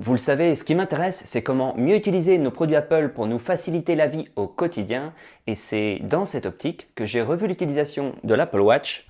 Vous le savez, ce qui m'intéresse, c'est comment mieux utiliser nos produits Apple pour nous faciliter la vie au quotidien. Et c'est dans cette optique que j'ai revu l'utilisation de l'Apple Watch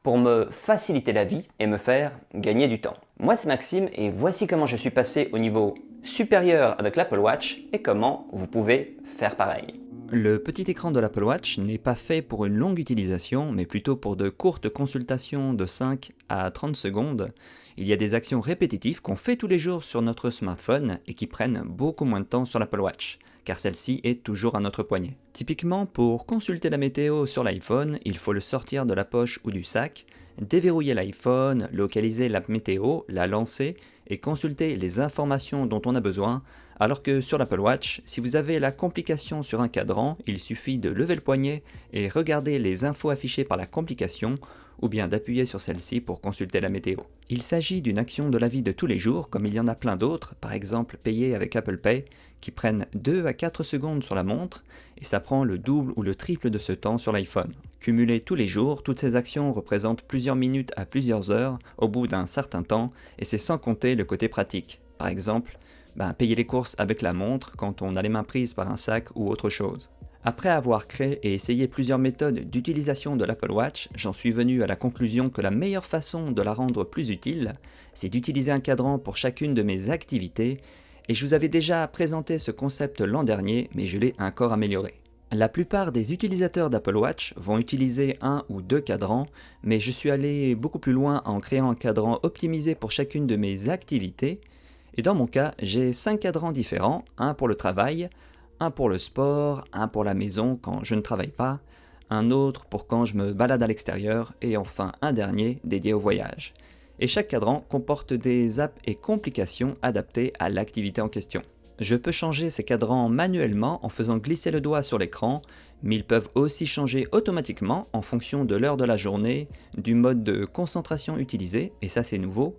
pour me faciliter la vie et me faire gagner du temps. Moi, c'est Maxime et voici comment je suis passé au niveau supérieur avec l'Apple Watch et comment vous pouvez faire pareil. Le petit écran de l'Apple Watch n'est pas fait pour une longue utilisation, mais plutôt pour de courtes consultations de 5 à 30 secondes. Il y a des actions répétitives qu'on fait tous les jours sur notre smartphone et qui prennent beaucoup moins de temps sur l'Apple Watch, car celle-ci est toujours à notre poignet. Typiquement, pour consulter la météo sur l'iPhone, il faut le sortir de la poche ou du sac, déverrouiller l'iPhone, localiser l'app météo, la lancer et consulter les informations dont on a besoin, alors que sur l'Apple Watch, si vous avez la complication sur un cadran, il suffit de lever le poignet et regarder les infos affichées par la complication, ou bien d'appuyer sur celle-ci pour consulter la météo. Il s'agit d'une action de la vie de tous les jours, comme il y en a plein d'autres, par exemple payer avec Apple Pay, qui prennent 2 à 4 secondes sur la montre, et ça prend le double ou le triple de ce temps sur l'iPhone. Cumulées tous les jours, toutes ces actions représentent plusieurs minutes à plusieurs heures au bout d'un certain temps, et c'est sans compter le côté pratique. Par exemple, payer les courses avec la montre quand on a les mains prises par un sac ou autre chose. Après avoir créé et essayé plusieurs méthodes d'utilisation de l'Apple Watch, j'en suis venu à la conclusion que la meilleure façon de la rendre plus utile, c'est d'utiliser un cadran pour chacune de mes activités, et je vous avais déjà présenté ce concept l'an dernier, mais je l'ai encore amélioré. La plupart des utilisateurs d'Apple Watch vont utiliser un ou deux cadrans, mais je suis allé beaucoup plus loin en créant un cadran optimisé pour chacune de mes activités, et dans mon cas, j'ai 5 cadrans différents, un pour le travail, un pour le sport, un pour la maison quand je ne travaille pas, un autre pour quand je me balade à l'extérieur et enfin un dernier dédié au voyage. Et chaque cadran comporte des apps et complications adaptées à l'activité en question. Je peux changer ces cadrans manuellement en faisant glisser le doigt sur l'écran, mais ils peuvent aussi changer automatiquement en fonction de l'heure de la journée, du mode de concentration utilisé, et ça c'est nouveau,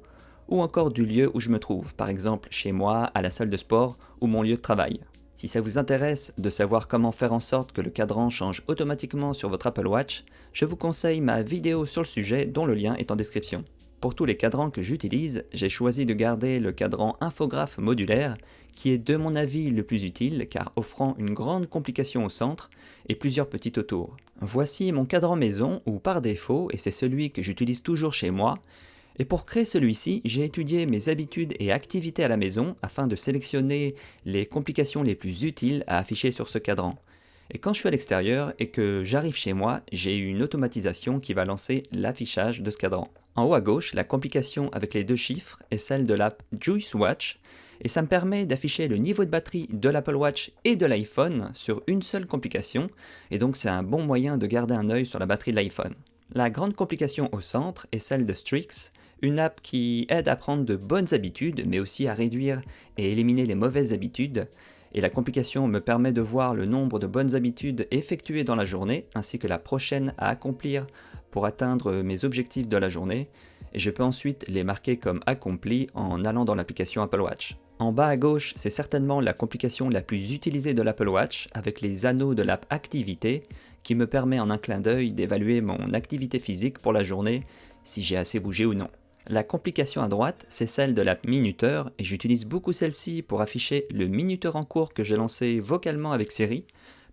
ou encore du lieu où je me trouve, par exemple chez moi, à la salle de sport ou mon lieu de travail. Si ça vous intéresse de savoir comment faire en sorte que le cadran change automatiquement sur votre Apple Watch, je vous conseille ma vidéo sur le sujet dont le lien est en description. Pour tous les cadrans que j'utilise, j'ai choisi de garder le cadran infographe modulaire qui est de mon avis le plus utile car offrant une grande complication au centre et plusieurs petits autour. Voici mon cadran maison ou par défaut et c'est celui que j'utilise toujours chez moi. Et pour créer celui-ci, j'ai étudié mes habitudes et activités à la maison afin de sélectionner les complications les plus utiles à afficher sur ce cadran. Et quand je suis à l'extérieur et que j'arrive chez moi, j'ai une automatisation qui va lancer l'affichage de ce cadran. En haut à gauche, la complication avec les deux chiffres est celle de l'app Juice Watch et ça me permet d'afficher le niveau de batterie de l'Apple Watch et de l'iPhone sur une seule complication et donc c'est un bon moyen de garder un œil sur la batterie de l'iPhone. La grande complication au centre est celle de Strix, une app qui aide à prendre de bonnes habitudes, mais aussi à réduire et éliminer les mauvaises habitudes. Et la complication me permet de voir le nombre de bonnes habitudes effectuées dans la journée, ainsi que la prochaine à accomplir pour atteindre mes objectifs de la journée. Et je peux ensuite les marquer comme accomplis en allant dans l'application Apple Watch. En bas à gauche, c'est certainement la complication la plus utilisée de l'Apple Watch, avec les anneaux de l'app Activité, qui me permet en un clin d'œil d'évaluer mon activité physique pour la journée, si j'ai assez bougé ou non. La complication à droite, c'est celle de l'app Minuteur, et j'utilise beaucoup celle-ci pour afficher le minuteur en cours que j'ai lancé vocalement avec Siri.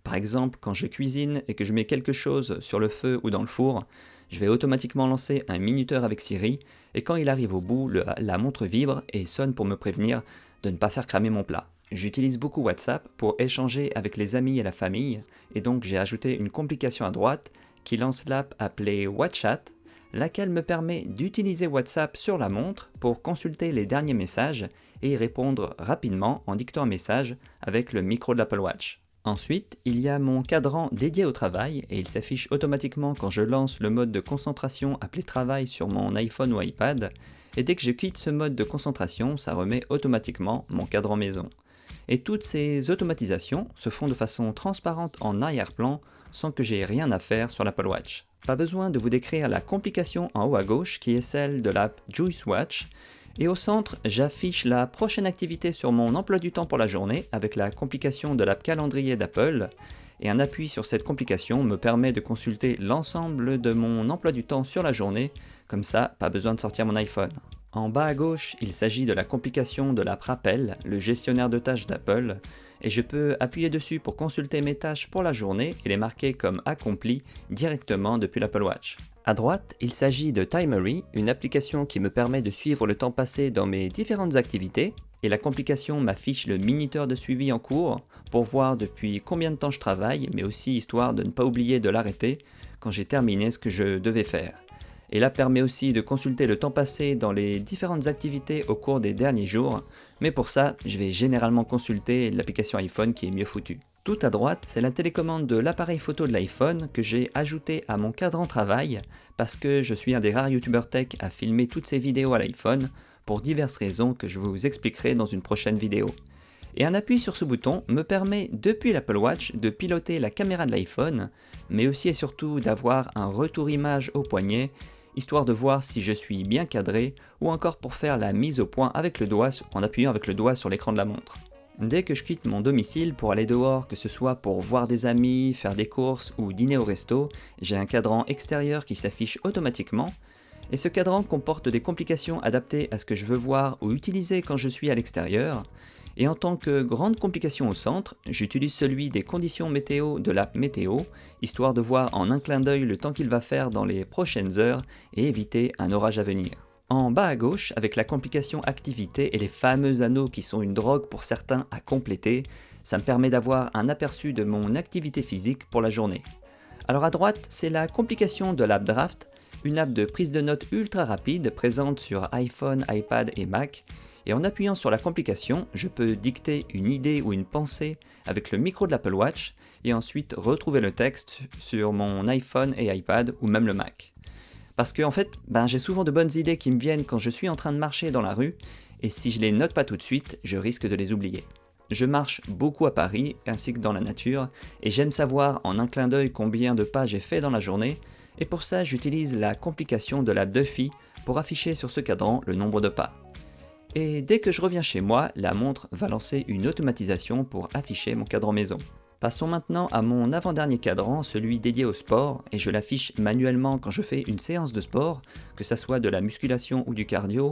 Par exemple, quand je cuisine et que je mets quelque chose sur le feu ou dans le four, je vais automatiquement lancer un minuteur avec Siri, et quand il arrive au bout, la montre vibre et sonne pour me prévenir de ne pas faire cramer mon plat. J'utilise beaucoup WhatsApp pour échanger avec les amis et la famille, et donc j'ai ajouté une complication à droite qui lance l'app appelée WhatsApp, laquelle me permet d'utiliser WhatsApp sur la montre pour consulter les derniers messages et y répondre rapidement en dictant un message avec le micro de l'Apple Watch. Ensuite, il y a mon cadran dédié au travail et il s'affiche automatiquement quand je lance le mode de concentration appelé travail sur mon iPhone ou iPad, et dès que je quitte ce mode de concentration, ça remet automatiquement mon cadran maison. Et toutes ces automatisations se font de façon transparente en arrière-plan sans que j'ai rien à faire sur l'Apple Watch. Pas besoin de vous décrire la complication en haut à gauche qui est celle de l'app Juice Watch. Et au centre, j'affiche la prochaine activité sur mon emploi du temps pour la journée avec la complication de l'app calendrier d'Apple. Et un appui sur cette complication me permet de consulter l'ensemble de mon emploi du temps sur la journée. Comme ça, pas besoin de sortir mon iPhone. En bas à gauche, il s'agit de la complication de l'app Rappel, le gestionnaire de tâches d'Apple, et je peux appuyer dessus pour consulter mes tâches pour la journée et les marquer comme accomplies directement depuis l'Apple Watch. À droite, il s'agit de Timery, une application qui me permet de suivre le temps passé dans mes différentes activités, et la complication m'affiche le minuteur de suivi en cours pour voir depuis combien de temps je travaille, mais aussi histoire de ne pas oublier de l'arrêter quand j'ai terminé ce que je devais faire. Et là permet aussi de consulter le temps passé dans les différentes activités au cours des derniers jours, mais pour ça, je vais généralement consulter l'application iPhone qui est mieux foutue. Tout à droite, c'est la télécommande de l'appareil photo de l'iPhone que j'ai ajouté à mon cadran travail parce que je suis un des rares youtubeurs tech à filmer toutes ces vidéos à l'iPhone pour diverses raisons que je vous expliquerai dans une prochaine vidéo. Et un appui sur ce bouton me permet depuis l'Apple Watch de piloter la caméra de l'iPhone, mais aussi et surtout d'avoir un retour image au poignet, histoire de voir si je suis bien cadré, ou encore pour faire la mise au point avec le doigt en appuyant avec le doigt sur l'écran de la montre. Dès que je quitte mon domicile pour aller dehors, que ce soit pour voir des amis, faire des courses ou dîner au resto, j'ai un cadran extérieur qui s'affiche automatiquement, et ce cadran comporte des complications adaptées à ce que je veux voir ou utiliser quand je suis à l'extérieur. Et en tant que grande complication au centre, j'utilise celui des conditions météo de l'app Météo, histoire de voir en un clin d'œil le temps qu'il va faire dans les prochaines heures et éviter un orage à venir. En bas à gauche, avec la complication activité et les fameux anneaux qui sont une drogue pour certains à compléter, ça me permet d'avoir un aperçu de mon activité physique pour la journée. Alors à droite, c'est la complication de l'app Draft, une app de prise de notes ultra rapide présente sur iPhone, iPad et Mac. Et en appuyant sur la complication, je peux dicter une idée ou une pensée avec le micro de l'Apple Watch et ensuite retrouver le texte sur mon iPhone et iPad ou même le Mac. Parce que en fait, j'ai souvent de bonnes idées qui me viennent quand je suis en train de marcher dans la rue, et si je les note pas tout de suite, je risque de les oublier. Je marche beaucoup à Paris, ainsi que dans la nature, et j'aime savoir en un clin d'œil combien de pas j'ai fait dans la journée, et pour ça j'utilise la complication de l'app Duffy pour afficher sur ce cadran le nombre de pas. Et dès que je reviens chez moi, la montre va lancer une automatisation pour afficher mon cadran maison. Passons maintenant à mon avant-dernier cadran, celui dédié au sport, et je l'affiche manuellement quand je fais une séance de sport, que ça soit de la musculation ou du cardio,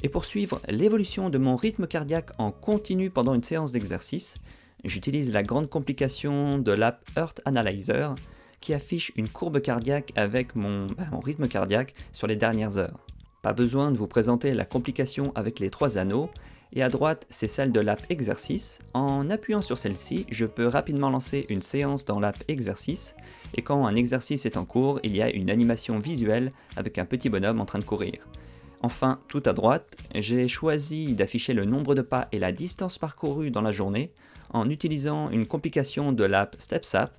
et pour suivre l'évolution de mon rythme cardiaque en continu pendant une séance d'exercice, j'utilise la grande complication de l'app Heart Analyzer, qui affiche une courbe cardiaque avec mon rythme cardiaque sur les dernières heures. Pas besoin de vous présenter la complication avec les 3 anneaux, et à droite c'est celle de l'app exercice. En appuyant sur celle-ci, je peux rapidement lancer une séance dans l'app exercice, et quand un exercice est en cours, il y a une animation visuelle avec un petit bonhomme en train de courir. Enfin, tout à droite, j'ai choisi d'afficher le nombre de pas et la distance parcourue dans la journée en utilisant une complication de l'app StepsApp,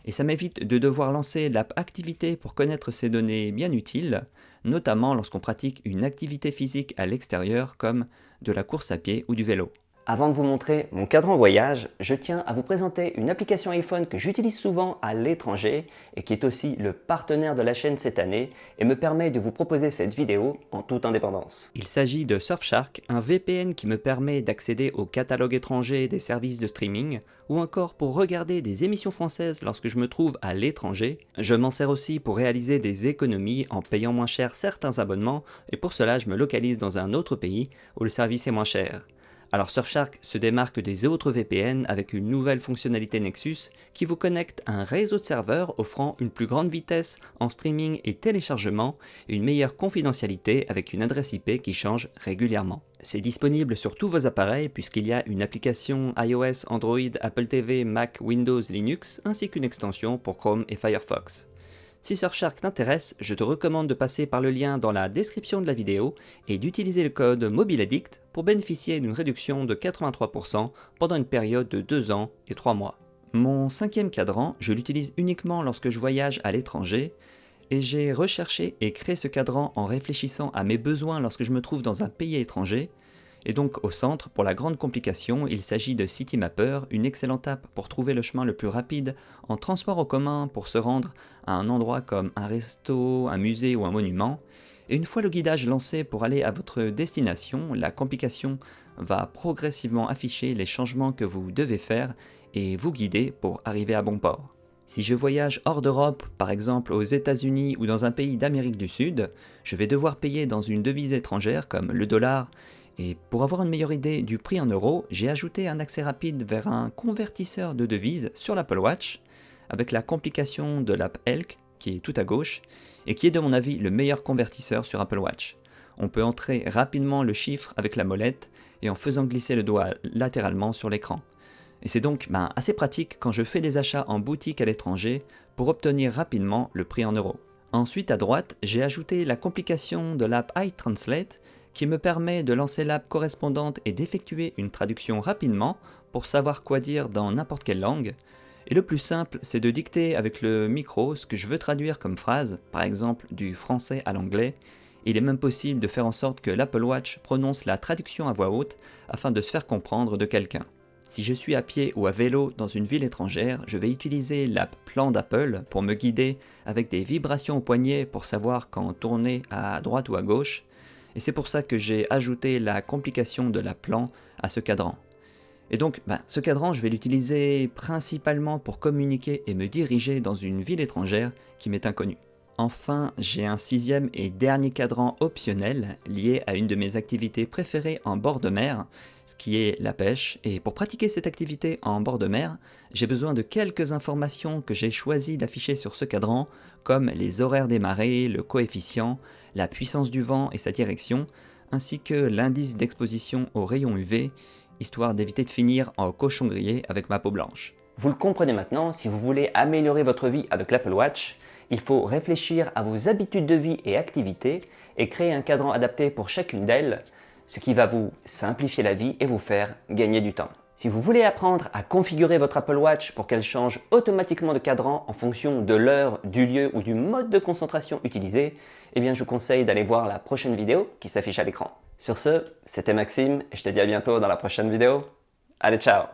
et ça m'évite de devoir lancer l'app activité pour connaître ces données bien utiles, notamment lorsqu'on pratique une activité physique à l'extérieur comme de la course à pied ou du vélo. Avant de vous montrer mon cadran voyage, je tiens à vous présenter une application iPhone que j'utilise souvent à l'étranger et qui est aussi le partenaire de la chaîne cette année et me permet de vous proposer cette vidéo en toute indépendance. Il s'agit de Surfshark, un VPN qui me permet d'accéder au catalogue étranger des services de streaming ou encore pour regarder des émissions françaises lorsque je me trouve à l'étranger. Je m'en sers aussi pour réaliser des économies en payant moins cher certains abonnements et pour cela je me localise dans un autre pays où le service est moins cher. Alors Surfshark se démarque des autres VPN avec une nouvelle fonctionnalité Nexus qui vous connecte à un réseau de serveurs offrant une plus grande vitesse en streaming et téléchargement et une meilleure confidentialité avec une adresse IP qui change régulièrement. C'est disponible sur tous vos appareils puisqu'il y a une application iOS, Android, Apple TV, Mac, Windows, Linux ainsi qu'une extension pour Chrome et Firefox. Si Surfshark t'intéresse, je te recommande de passer par le lien dans la description de la vidéo et d'utiliser le code MOBILEDDICT pour bénéficier d'une réduction de 83% pendant une période de 2 ans et 3 mois. Mon 5e cadran, je l'utilise uniquement lorsque je voyage à l'étranger et j'ai recherché et créé ce cadran en réfléchissant à mes besoins lorsque je me trouve dans un pays étranger. Et donc au centre, pour la grande complication, il s'agit de Citymapper, une excellente app pour trouver le chemin le plus rapide en transport en commun pour se rendre à un endroit comme un resto, un musée ou un monument. Et une fois le guidage lancé pour aller à votre destination, la complication va progressivement afficher les changements que vous devez faire et vous guider pour arriver à bon port. Si je voyage hors d'Europe, par exemple aux États-Unis ou dans un pays d'Amérique du Sud, je vais devoir payer dans une devise étrangère comme le dollar. Et pour avoir une meilleure idée du prix en euros, j'ai ajouté un accès rapide vers un convertisseur de devises sur l'Apple Watch, avec la complication de l'app Elk, qui est tout à gauche, et qui est de mon avis le meilleur convertisseur sur Apple Watch. On peut entrer rapidement le chiffre avec la molette et en faisant glisser le doigt latéralement sur l'écran. Et c'est donc assez pratique quand je fais des achats en boutique à l'étranger pour obtenir rapidement le prix en euros. Ensuite, à droite, j'ai ajouté la complication de l'app iTranslate qui me permet de lancer l'app correspondante et d'effectuer une traduction rapidement pour savoir quoi dire dans n'importe quelle langue. Et le plus simple, c'est de dicter avec le micro ce que je veux traduire comme phrase, par exemple du français à l'anglais. Il est même possible de faire en sorte que l'Apple Watch prononce la traduction à voix haute afin de se faire comprendre de quelqu'un. Si je suis à pied ou à vélo dans une ville étrangère, je vais utiliser l'app Plan d'Apple pour me guider avec des vibrations au poignet pour savoir quand tourner à droite ou à gauche. Et c'est pour ça que j'ai ajouté la complication de la Plan à ce cadran. Et donc, ce cadran, je vais l'utiliser principalement pour communiquer et me diriger dans une ville étrangère qui m'est inconnue. Enfin, j'ai un sixième et dernier cadran optionnel lié à une de mes activités préférées en bord de mer, ce qui est la pêche. Et pour pratiquer cette activité en bord de mer, j'ai besoin de quelques informations que j'ai choisi d'afficher sur ce cadran, comme les horaires des marées, le coefficient, la puissance du vent et sa direction, ainsi que l'indice d'exposition aux rayons UV, histoire d'éviter de finir en cochon grillé avec ma peau blanche. Vous le comprenez maintenant, si vous voulez améliorer votre vie avec l'Apple Watch, il faut réfléchir à vos habitudes de vie et activités et créer un cadran adapté pour chacune d'elles, ce qui va vous simplifier la vie et vous faire gagner du temps. Si vous voulez apprendre à configurer votre Apple Watch pour qu'elle change automatiquement de cadran en fonction de l'heure, du lieu ou du mode de concentration utilisé, je vous conseille d'aller voir la prochaine vidéo qui s'affiche à l'écran. Sur ce, c'était Maxime et je te dis à bientôt dans la prochaine vidéo. Allez, ciao!